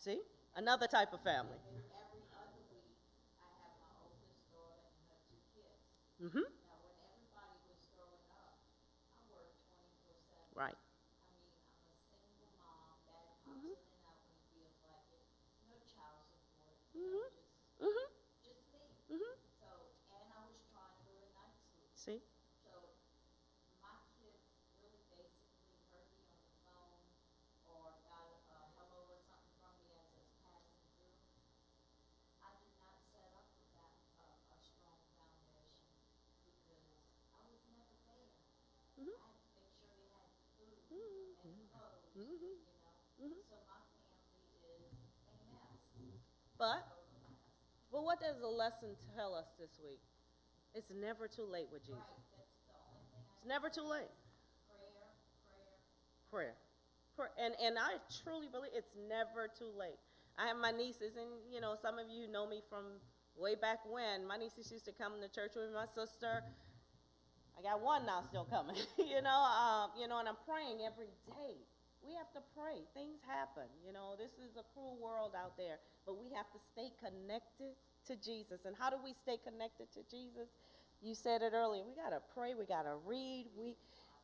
See? Another type of family. Every other week, I have my oldest daughter and her two kids. Mm-hmm. Now, when everybody was growing up, I worked 24/7. Right. I mean, I'm a single mom. Dad pops Mm-hmm. in and out when he feels like it. No child support. Mm-hmm. Just Mm-hmm. just me. Mm-hmm. So, and I was trying to go to night school. See? So, my kids really basically heard me on the phone or got a hello or something from me as it's passing through. I did not set up with that a strong foundation because I was never there. Mm-hmm. I had to make sure they had food and Mm-hmm. clothes, Mm-hmm. you know. Mm-hmm. So my family is a mess. But, Total mess. but what does the lesson tell us this week? It's never too late with Jesus. Right. That's the only thing I It's never too late. prayer, prayer. Prayer. And I truly believe it's never too late. I have my nieces, and some of you know me from way back when. My nieces used to come to church with my sister. I got one now still coming, and I'm praying every day. We have to pray. Things happen. This is a cruel world out there, but we have to stay connected to Jesus. And how do we stay connected to Jesus? You said it earlier. We got to pray. We got to read.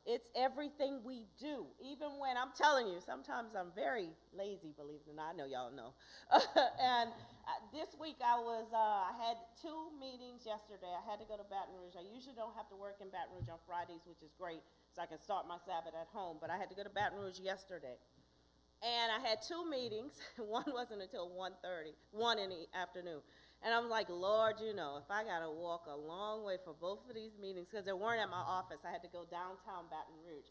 It's everything we do. Even when, I'm telling you, sometimes I'm very lazy, believe it or not. I know y'all know. And this week I had 2 meetings yesterday. I had to go to Baton Rouge. I usually don't have to work in Baton Rouge on Fridays, which is great, so I can start my Sabbath at home. But I had to go to Baton Rouge yesterday. And I had 2 meetings. One wasn't until 1:30, 1 in the afternoon. And I'm like, Lord, if I got to walk a long way for both of these meetings, because they weren't at my office, I had to go downtown Baton Rouge.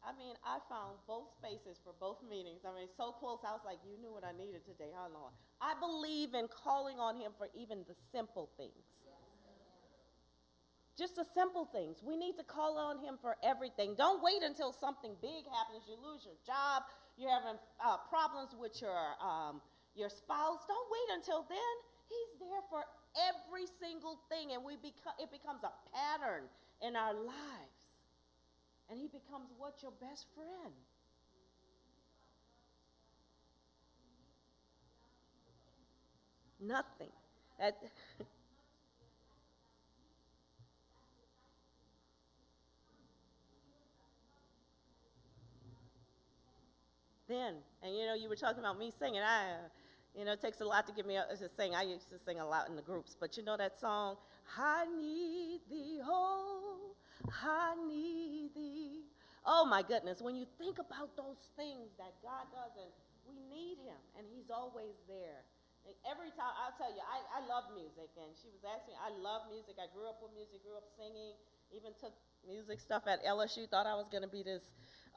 I mean, I found both spaces for both meetings. I mean, so close, I was like, you knew what I needed today, huh, Lord? I believe in calling on him for even the simple things. Just the simple things. We need to call on him for everything. Don't wait until something big happens. You lose your job. You're having problems with your spouse. Don't wait until then. He's there for every single thing, and it becomes a pattern in our lives. And he becomes what? Your best friend. Nothing. That, then, and you were talking about me singing. It takes a lot to get me to sing. I used to sing a lot in the groups, but that song, I need thee, oh, I need thee. Oh my goodness, when you think about those things that God does, and we need him, and he's always there. And every time, I'll tell you, I love music, and she was asking me, I love music. I grew up with music, grew up singing, even took music stuff at LSU, thought I was going to be this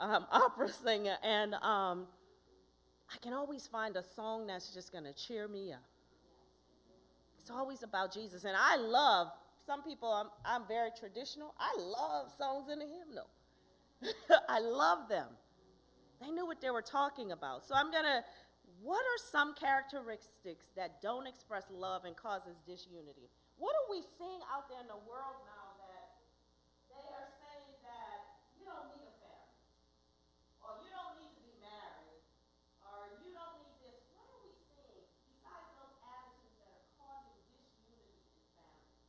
opera singer, and I can always find a song that's just going to cheer me up. It's always about Jesus, and I love, some people, I'm very traditional. I love songs in the hymnal. I love them. They knew what they were talking about. So what are some characteristics that don't express love and causes disunity? What are we seeing out there in the world now that they are saying that you don't need a family, or you don't need to be married, or you don't need this? What are we seeing besides those attitudes that are causing disunity in families?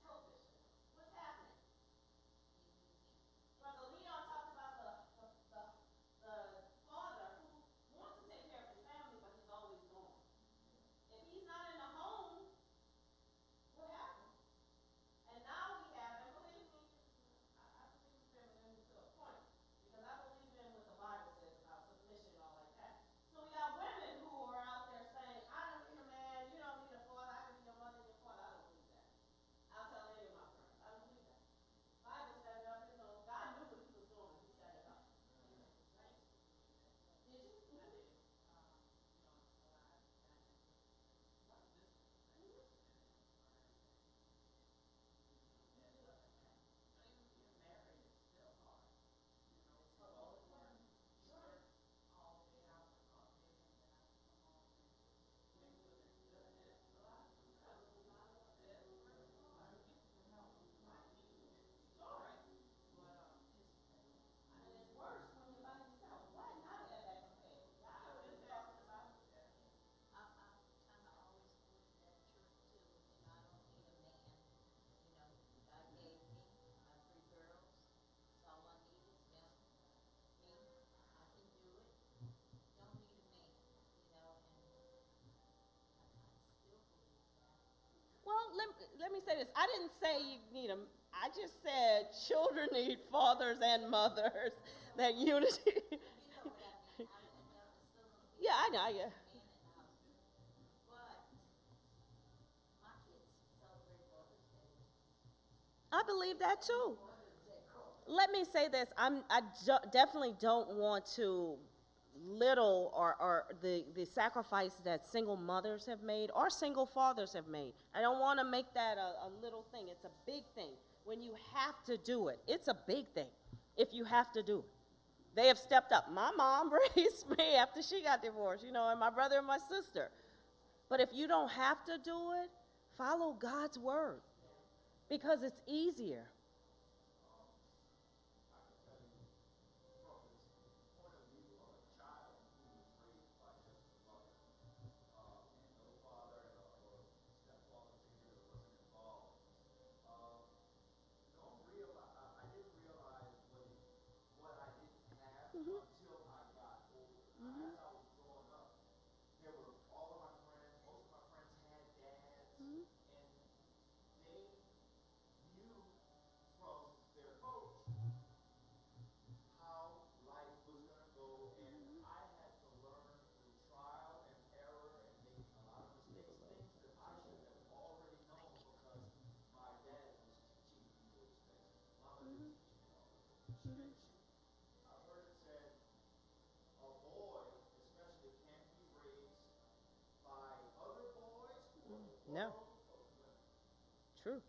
Selfishness. What's happening? Brother Leon talked about the father who wants to take care of his family, but he's always gone. If he's not in the home, what happens? let me say this. I didn't say you need them. I just said children need fathers and mothers. That unity. You know what I mean? It's still gonna be Yeah, I know. Yeah. men in the house. But my kids celebrate Mother's Day. I believe that too. Let me say this. Definitely don't want to little or the sacrifice that single mothers have made or single fathers have made. I don't want to make that a little thing. It's a big thing. When you have to do it, it's a big thing if you have to do it. They have stepped up. My mom raised me after she got divorced, and my brother and my sister. But if you don't have to do it, follow God's word because it's easier. No. True.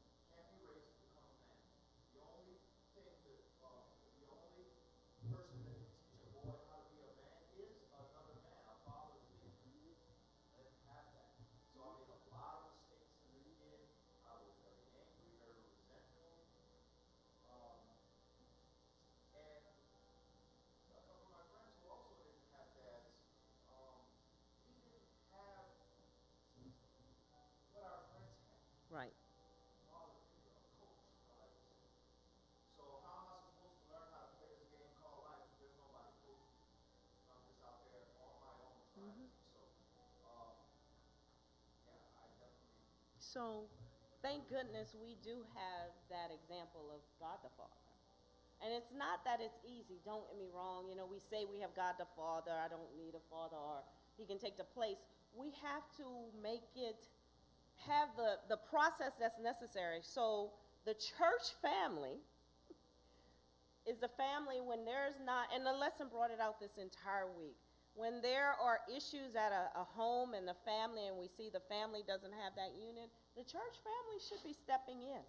Right. So, thank goodness we do have that example of God the Father. And it's not that it's easy, don't get me wrong. We say we have God the Father, I don't need a father, or he can take the place. We have to make it have the process that's necessary. So the church family is the family when there's not, and the lesson brought it out this entire week. When there are issues at a home and the family, and we see the family doesn't have that unit, the church family should be stepping in.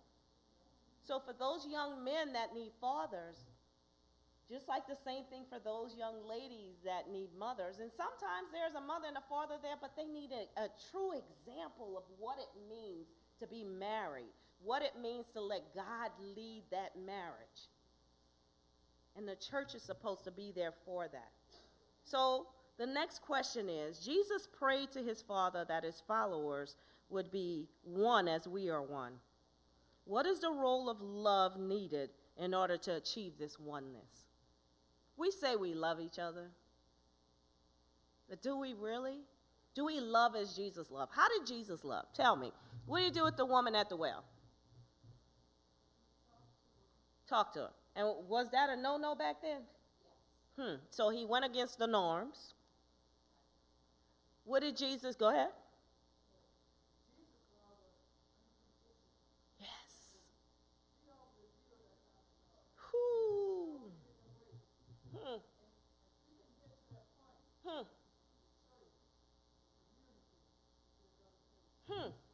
So for those young men that need fathers, just like the same thing for those young ladies that need mothers, and sometimes there's a mother and a father there, but they need a true example of what it means to be married, what it means to let God lead that marriage. And the church is supposed to be there for that. So the next question is, Jesus prayed to his Father that his followers would be one as we are one. What is the role of love needed in order to achieve this oneness? We say we love each other, but do we really? Do we love as Jesus loved? How did Jesus love? Tell me. What did he do with the woman at the well? Talk to her. And was that a no-no back then? So he went against the norms. What did Jesus, go ahead. Yes. Whoo.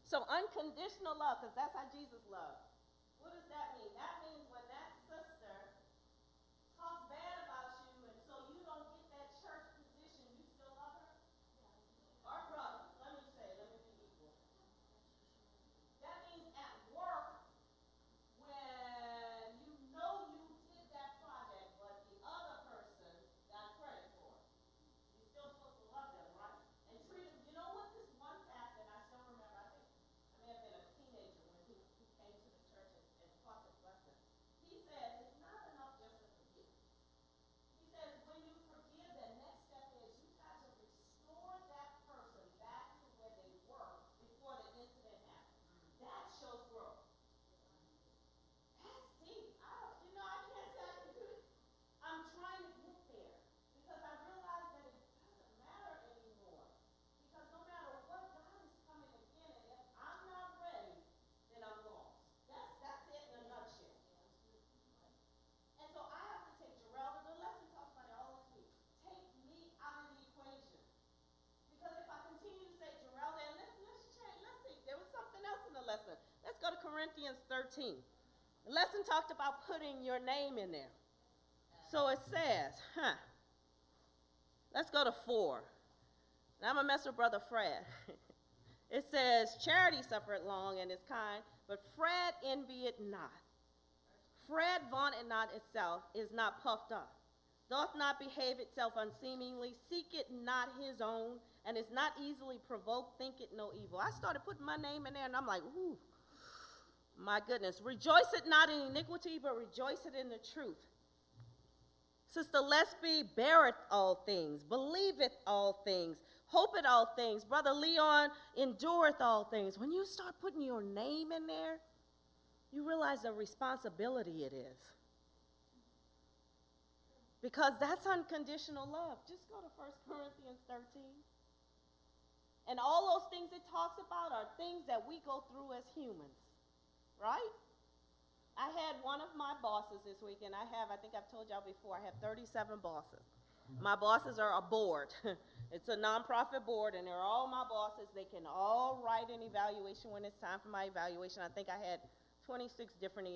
So unconditional love, because that's how Jesus loved. What does that mean? That means when that sister talks bad about you, and so you don't get that church position, you still love her? Or brother, let me be equal. That means at work, when you know you did that project, but the other person got credit for it, you're still supposed to love them, right? And treat them. You know what? This one pastor, and I still remember, I may have been a teenager when he came to the church and taught the Corinthians 13. The lesson talked about putting your name in there. So it says, let's go to 4. And I'm going to mess with Brother Fred. It says, charity suffereth long and is kind, but Fred envy it not. Fred vaunt it not itself, is not puffed up, doth not behave itself unseemingly, seek it not his own, and is not easily provoked, think it no evil. I started putting my name in there, and I'm like, ooh, my goodness. Rejoice it not in iniquity, but rejoice it in the truth. Sister Lesby, beareth all things, believeth all things, hopeth all things. Brother Leon, endureth all things. When you start putting your name in there, you realize the responsibility it is. Because that's unconditional love. Just go to 1 Corinthians 13. And all those things it talks about are things that we go through as humans, right? I had one of my bosses this week, and I think I've told y'all before, I have 37 bosses. My bosses are a board. It's a nonprofit board, and they're all my bosses. They can all write an evaluation when it's time for my evaluation. I think I had 26 different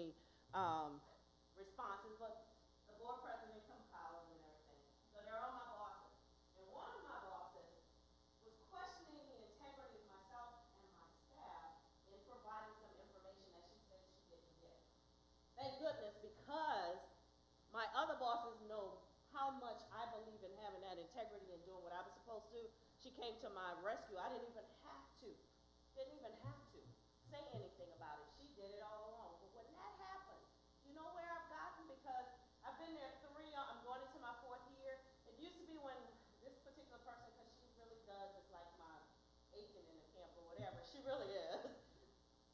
responses, but the board president compiled and everything. So they're all my bosses. And one of my bosses was questioning the integrity of myself and my staff in providing some information that she said she didn't get. Thank goodness, because my other bosses know how much I believe in having that integrity and doing what I was supposed to. She came to my rescue. I didn't even have to say anything about it. She did it all alone. But when that happened, you know where I've gotten? Because I've been there 3, I'm going into my 4th year. It used to be when this particular person, because she really does, it's like my agent in the camp or whatever. She really is.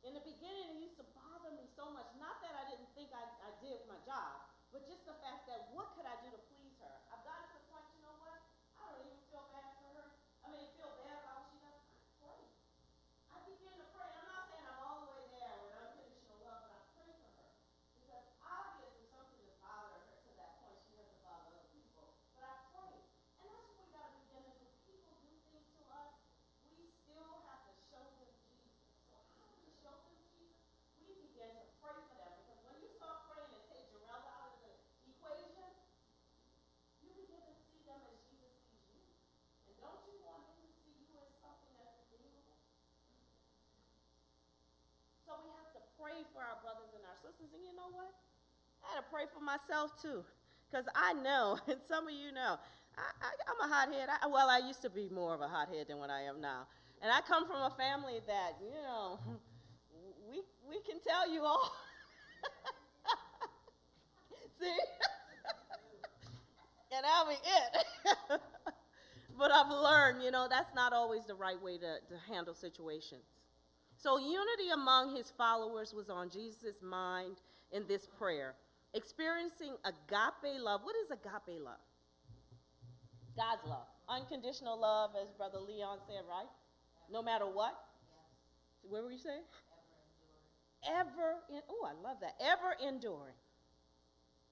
In the beginning, it used to bother me so much. Not that I didn't think I did my job, but just the fact that what could I do to please her? I've gotten to the point, you know what? I don't even feel bad for her. Feel bad about what she does. I pray. I begin to pray. I'm not saying I'm all the way there with unconditional love, but I pray for her. Because obviously something has bothered her to that point. She doesn't bother other people. But I pray. And that's what we got to begin to do. People do things to us. We still have to show them Jesus. So how do we show them Jesus? We begin to pray for them. Because when you start praying and take Jerrelda out of the equation, you begin to see them as Jesus sees you. And don't you want him to see you as something that's redeemable? So we have to pray for our brothers and our sisters. And you know what? I had to pray for myself too. Because I know, and some of you know, I'm a hothead. I used to be more of a hothead than what I am now. And I come from a family that, we can tell you all. See? And that'll be it. But I've learned, that's not always the right way to handle situations. So unity among his followers was on Jesus' mind in this prayer. Experiencing agape love. What is agape love? God's love. Unconditional love, as Brother Leon said, right? No matter what? Yes. What were you saying? I love that. Ever enduring.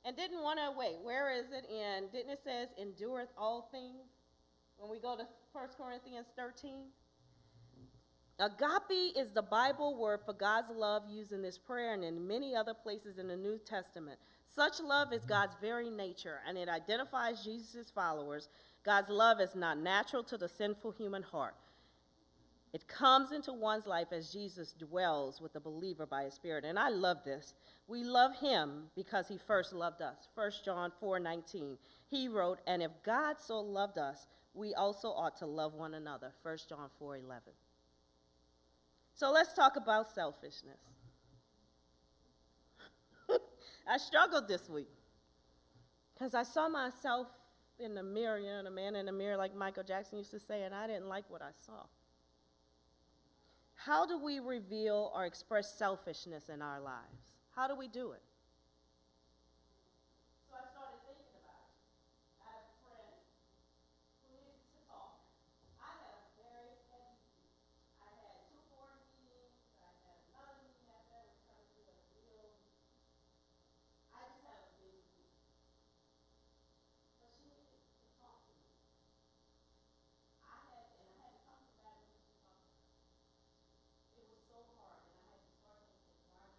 And didn't want to wait. Where is it in? Didn't it says endureth all things? When we go to 1 Corinthians 13. Agape is the Bible word for God's love used in this prayer and in many other places in the New Testament. Such love is God's very nature, and it identifies Jesus' followers. God's love is not natural to the sinful human heart. It comes into one's life as Jesus dwells with the believer by his Spirit. And I love this. We love him because he first loved us. 1 John 4:19. He wrote, and if God so loved us, we also ought to love one another. 1 John 4:11. So let's talk about selfishness. I struggled this week because I saw myself in the mirror, the man in the mirror like Michael Jackson used to say, and I didn't like what I saw. How do we reveal or express selfishness in our lives? How do we do it? So I started thinking about it. I had a friend who needed to talk. I had a very heavy week. I had 2 board meetings. I had another meeting after that. We were trying to do a deal. I just had a busy week. But she needed to talk to me. I had to come to that and to talk to her. It was so hard, and I had to start thinking, why am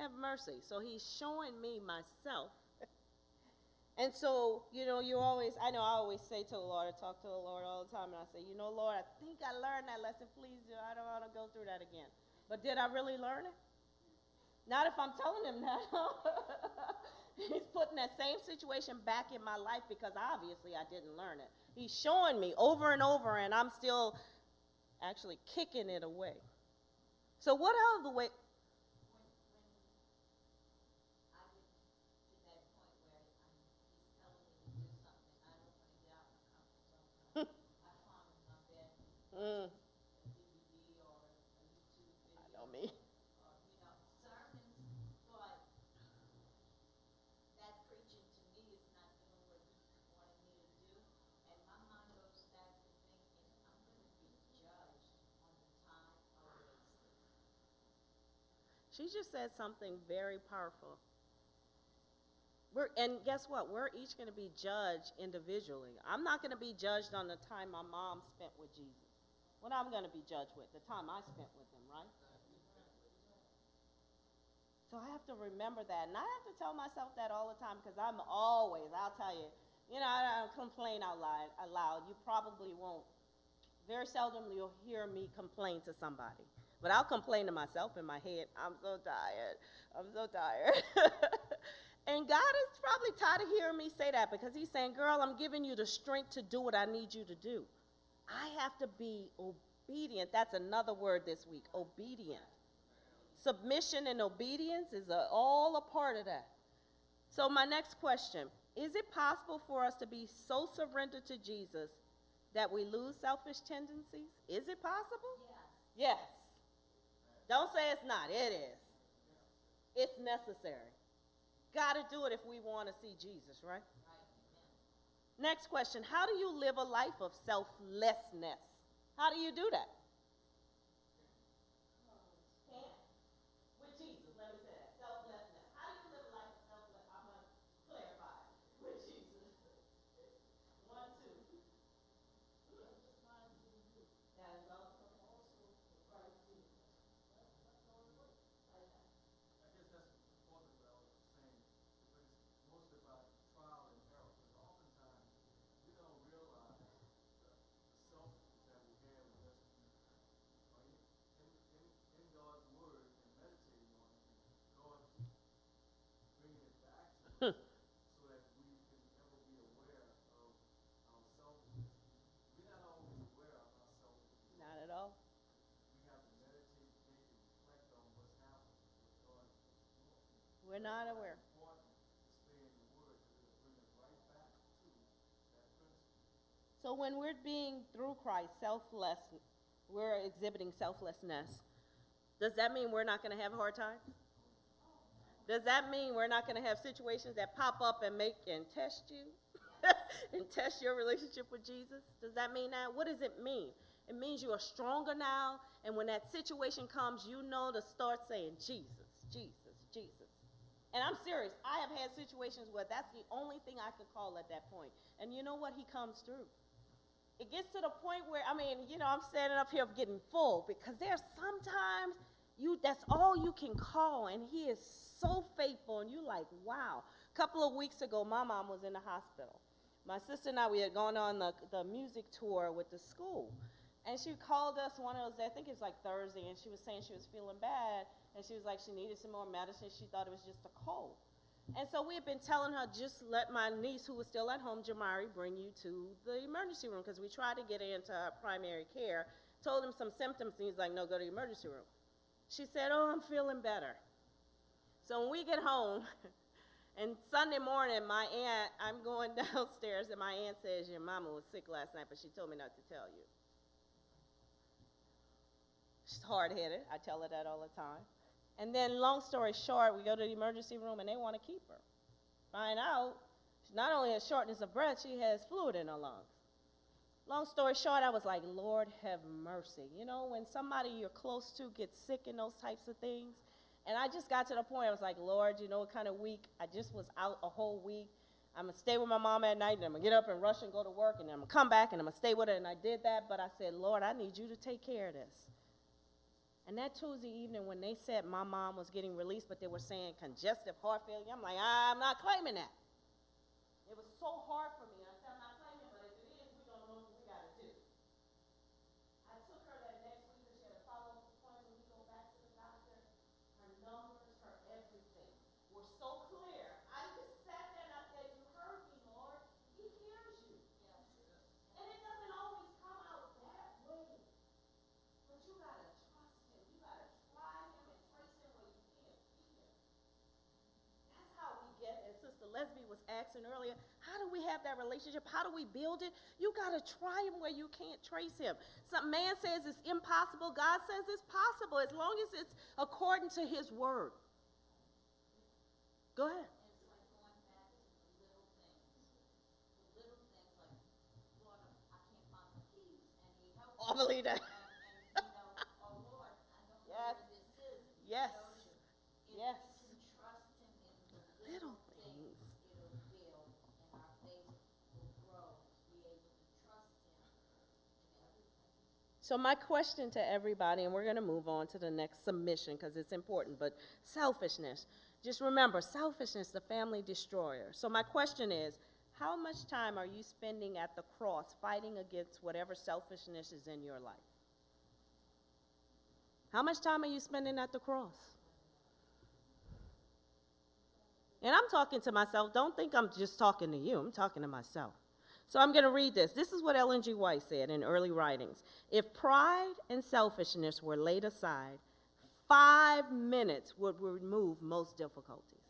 have mercy. So he's showing me myself. And so, you know, I always say to the Lord, I talk to the Lord all the time, and I say, you know, Lord, I think I learned that lesson. Please, I don't want to go through that again. But did I really learn it? Not if I'm telling him that. He's putting that same situation back in my life because obviously I didn't learn it. He's showing me over and over, and I'm still actually kicking it away. So what other way? Mm. I know me. Sermons, but that preaching to me is not doing what he wanted me to do. And my mind goes back to thinking, I'm going to be judged on the time I wasted. She just said something very powerful. And guess what? We're each going to be judged individually. I'm not going to be judged on the time my mom spent with Jesus. What I'm going to be judged with, the time I spent with him, right? So I have to remember that. And I have to tell myself that all the time because I'll tell you, I don't complain out loud. You probably won't. Very seldom you'll hear me complain to somebody. But I'll complain to myself in my head, I'm so tired. I'm so tired. And God is probably tired of hearing me say that because he's saying, girl, I'm giving you the strength to do what I need you to do. I have to be obedient. That's another word this week, obedient. Submission and obedience is all a part of that. So my next question, is it possible for us to be so surrendered to Jesus that we lose selfish tendencies? Is it possible? Yes. Yes. Don't say it's not. It is. It's necessary. Got to do it if we want to see Jesus, right? Next question, how do you live a life of selflessness? How do you do that? With Jesus, let me say that. Selflessness. How do you live a life of selflessness? I'm going to clarify. With Jesus. 1, 2. That is also Christ Jesus. Not at all. We're not aware. So when we're being through Christ selfless, we're exhibiting selflessness. Does that mean we're not going to have hard times? Does that mean we're not going to have situations that pop up and test you and test your relationship with Jesus? Does that mean that? What does it mean? It means you are stronger now, and when that situation comes, you know to start saying, Jesus, Jesus, Jesus. And I'm serious. I have had situations where that's the only thing I could call at that point. And you know what? He comes through. It gets to the point where, I'm standing up here getting full because there's sometimes that's all you can call, and he is so faithful, and you're like, wow. A couple of weeks ago, my mom was in the hospital. My sister and I, we had gone on the music tour with the school, and she called us one of those, I think it was like Thursday, and she was saying she was feeling bad, and she was like she needed some more medicine. She thought it was just a cold. And so we had been telling her, just let my niece, who was still at home, Jamari, bring you to the emergency room, because we tried to get her into our primary care, told him some symptoms, and he's like, no, go to the emergency room. She said, oh, I'm feeling better. So when we get home, and Sunday morning, my aunt, I'm going downstairs, and my aunt says, your mama was sick last night, but she told me not to tell you. She's hard-headed. I tell her that all the time. And then, long story short, we go to the emergency room, and they want to keep her. Find out, she not only has shortness of breath, she has fluid in her lungs. Long story short, I was like, Lord, have mercy. You know, when somebody you're close to gets sick and those types of things. And I just got to the point, I was like, Lord, you know what kind of week? I just was out a whole week. I'm going to stay with my mom at night, and I'm going to get up and rush and go to work, and I'm going to come back, and I'm going to stay with her. And I did that, but I said, Lord, I need you to take care of this. And that Tuesday evening when they said my mom was getting released, but they were saying congestive heart failure, I'm like, I'm not claiming that. It was so hard for me. I said, I'm not claiming it, but if it is, we're going to know what we got to do. I took her that next week because she had a follow-up appointment. We go back to the doctor. Her numbers, her everything were so clear. I just sat there and I said, you heard me, Lord. He hears you. Yes. And it doesn't always come out that way. But you got to trust him. You got to try him and trace him where you can't see him. That's how we get it. Sister Leslie was asking earlier, how do we have that relationship? How do we build it? You got to try him where you can't trace him. Some man says it's impossible. God says it's possible as long as it's according to his word. Go ahead. It's like going back to the little things. The little things like, Lord, I can't find my keys, and he helps I believe that. And oh Lord, I don't know Yes. where this is. Yes. If Yes. we can trust him in the Little little things, it'll build, and our faith will grow to be able to trust him in everything. So my question to everybody, and we're going to move on to the next submission because it's important, but selfishness. Just remember, selfishness, the family destroyer. So my question is, how much time are you spending at the cross fighting against whatever selfishness is in your life? How much time are you spending at the cross? And I'm talking to myself. Don't think I'm just talking to you. I'm talking to myself. So I'm going to read this. This is what Ellen G. White said in early writings. If pride and selfishness were laid aside, 5 minutes would remove most difficulties.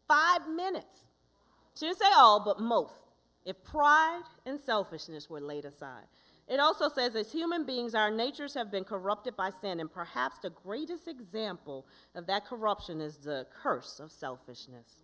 5 minutes. She didn't say all, but most. If pride and selfishness were laid aside. It also says, as human beings, our natures have been corrupted by sin, and perhaps the greatest example of that corruption is the curse of selfishness.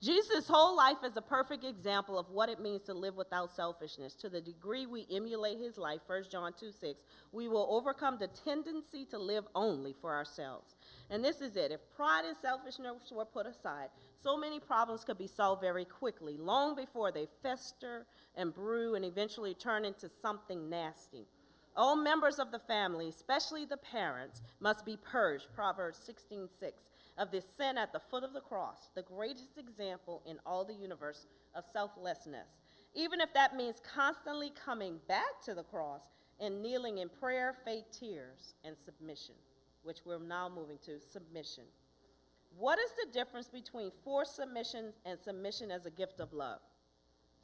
Jesus' whole life is a perfect example of what it means to live without selfishness. To the degree we emulate his life, 1 John 2:6, we will overcome the tendency to live only for ourselves. And this is it. If pride and selfishness were put aside, so many problems could be solved very quickly, long before they fester and brew and eventually turn into something nasty. All members of the family, especially the parents, must be purged, Proverbs 16:6, of this sin at the foot of the cross, the greatest example in all the universe of selflessness. Even if that means constantly coming back to the cross and kneeling in prayer, faith, tears, and submission, which we're now moving to submission. What is the difference between forced submission and submission as a gift of love?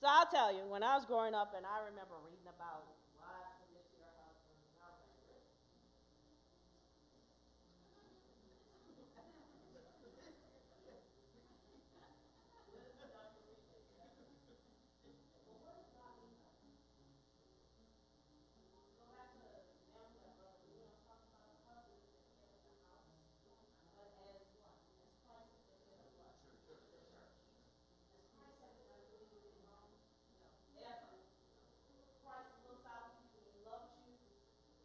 So I'll tell you, when I was growing up, and I remember reading about wives submit to your husbands, and I was like, really? Christ looks out for you, he loves you,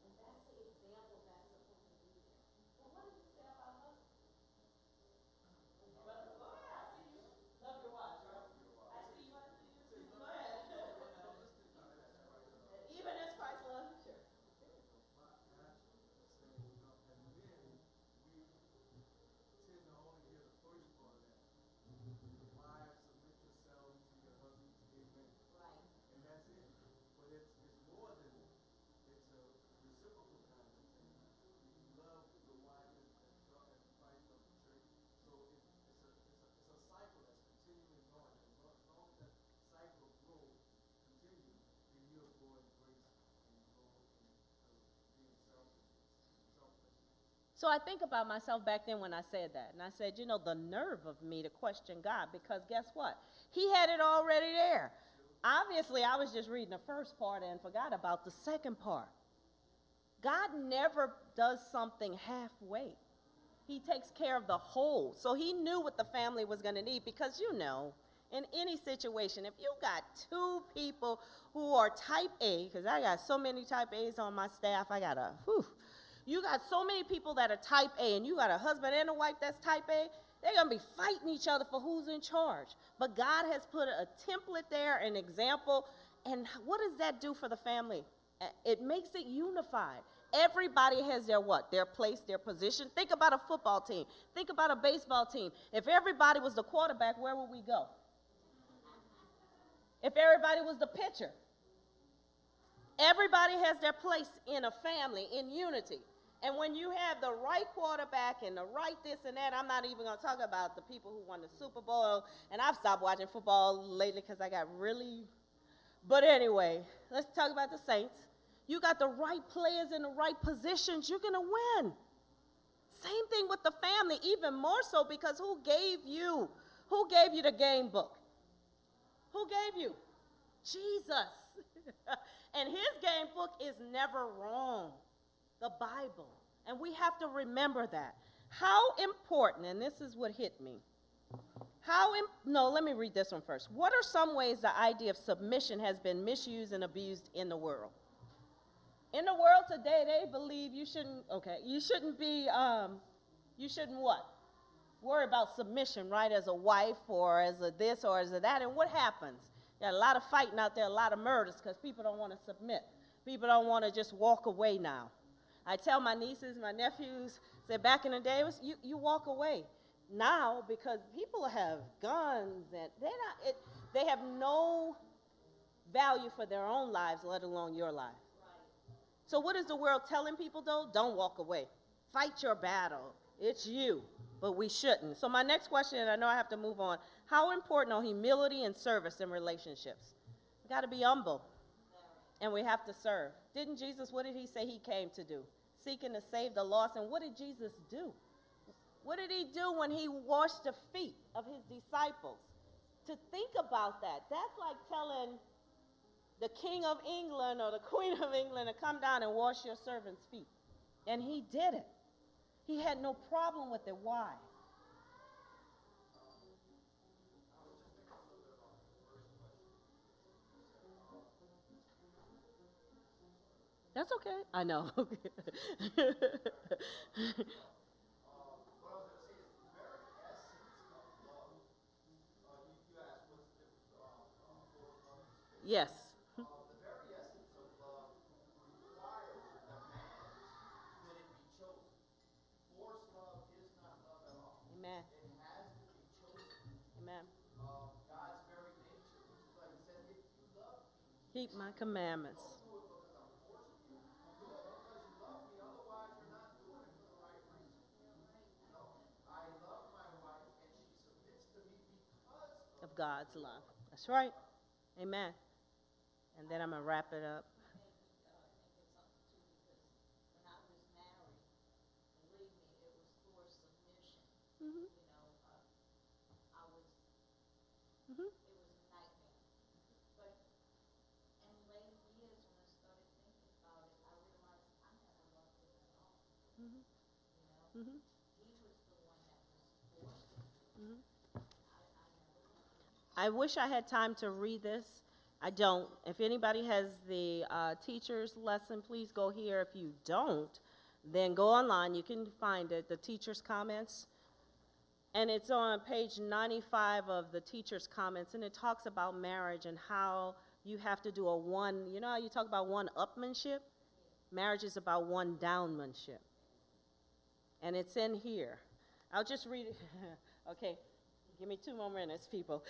and that's the example that's supposed to be there. But what does it say about husbands? Brother, go ahead, I see you. Love your wives, right? I see you, I see you. Go ahead. Even as Christ loves the church. So I think about myself back then when I said that. And I said, you know, the nerve of me to question God, because guess what? He had it already there. Obviously, I was just reading the first part and forgot about the second part. God never does something halfway. He takes care of the whole. So he knew what the family was going to need, because, you know, in any situation, if you got two people who are type A, because I got so many type A's on my staff, you got so many people that are type A, and you got a husband and a wife that's type A, they're going to be fighting each other for who's in charge. But God has put a template there, an example, and what does that do for the family? It makes it unified. Everybody has their what? Their place, their position. Think about a football team. Think about a baseball team. If everybody was the quarterback, where would we go? If everybody was the pitcher. Everybody has their place in a family, in unity. And when you have the right quarterback and the right this and that, I'm not even going to talk about the people who won the Super Bowl. And I've stopped watching football lately because I got really... But anyway, let's talk about the Saints. You got the right players in the right positions, you're going to win. Same thing with the family, even more so because who gave you the game book? Who gave you? Jesus. And his game book is never wrong. The Bible. And we have to remember that. How important, and this is what hit me. Let me read this one first. What are some ways the idea of submission has been misused and abused in the world? In the world today, they believe you shouldn't what? Worry about submission, right, as a wife or as a this or as a that. And what happens? There's a lot of fighting out there, a lot of murders because people don't want to submit. People don't want to just walk away now. I tell my nieces, my nephews, say back in the day, you walk away. Now, because people have guns and they have no value for their own lives, let alone your life. So what is the world telling people, though? Don't walk away. Fight your battle. It's you, but we shouldn't. So my next question, and I know I have to move on, how important are humility and service in relationships? We got to be humble, and we have to serve. Didn't Jesus, what did he say he came to do? Seeking to save the lost. And what did Jesus do? What did he do when he washed the feet of his disciples? To think about that, that's like telling the King of England or the Queen of England to come down and wash your servant's feet. And he did it. He had no problem with it. Why? That's okay. I know. Yes. Amen. Amen. Keep my commandments. Of God's love. That's right. Amen. And then I'm going to wrap it up. Mm-hmm. Mm-hmm. Mm-hmm. Mm-hmm. I wish I had time to read this. I don't. If anybody has the teacher's lesson, please go here. If you don't, then go online. You can find it, the teacher's comments. And it's on page 95 of the teacher's comments, and it talks about marriage and how you have to do you know how you talk about one-upmanship? Marriage is about one-downmanship. And it's in here. I'll just read it. Okay. Give me 2 more minutes, people.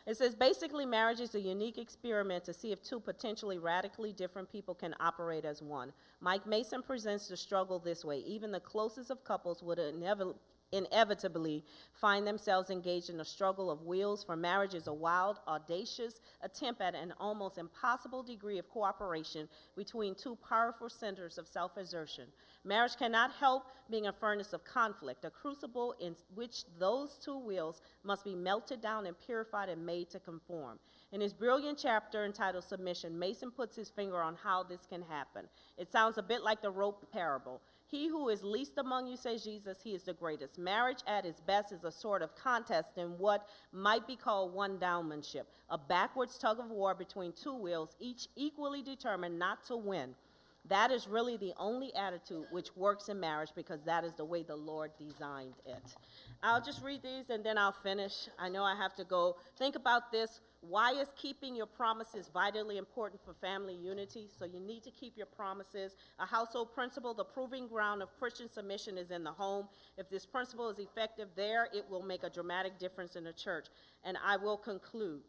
It says, basically, marriage is a unique experiment to see if two potentially radically different people can operate as one. Mike Mason presents the struggle this way. Even the closest of couples would inevitably find themselves engaged in a struggle of wills, for marriage is a wild, audacious attempt at an almost impossible degree of cooperation between two powerful centers of self-assertion. Marriage cannot help being a furnace of conflict, a crucible in which those two wills must be melted down and purified and made to conform. In his brilliant chapter entitled Submission, Mason puts his finger on how this can happen. It sounds a bit like the rope parable. He who is least among you, says Jesus, he is the greatest. Marriage at its best is a sort of contest in what might be called one-downmanship, a backwards tug of war between two wills, each equally determined not to win. That is really the only attitude which works in marriage, because that is the way the Lord designed it. I'll just read these and then I'll finish. I know I have to go. Think about this. Why is keeping your promises vitally important for family unity? So you need to keep your promises. A household principle, the proving ground of Christian submission is in the home. If this principle is effective there, it will make a dramatic difference in the church. And I will conclude.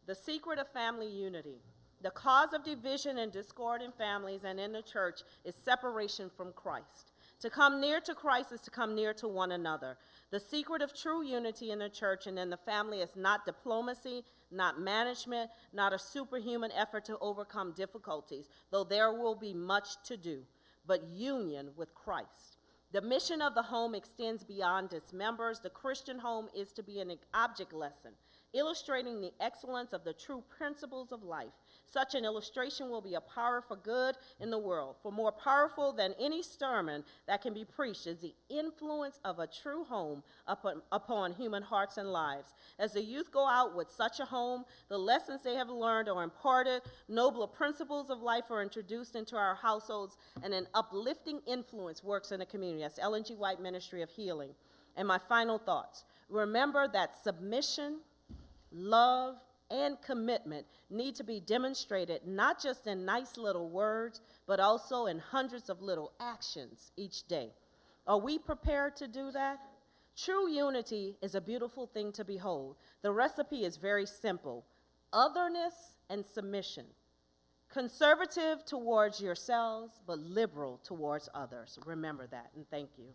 The secret of family unity. The cause of division and discord in families and in the church is separation from Christ. To come near to Christ is to come near to one another. The secret of true unity in the church and in the family is not diplomacy, not management, not a superhuman effort to overcome difficulties, though there will be much to do, but union with Christ. The mission of the home extends beyond its members. The Christian home is to be an object lesson, illustrating the excellence of the true principles of life. Such an illustration will be a power for good in the world. For more powerful than any sermon that can be preached is the influence of a true home upon human hearts and lives. As the youth go out with such a home, the lessons they have learned are imparted, nobler principles of life are introduced into our households, and an uplifting influence works in the community. That's Ellen G. White Ministry of Healing. And my final thoughts. Remember that submission, love, and commitment need to be demonstrated not just in nice little words, but also in hundreds of little actions each day. Are we prepared to do that? True unity is a beautiful thing to behold. The recipe is very simple: otherness and submission. Conservative towards yourselves, but liberal towards others. Remember that, and thank you.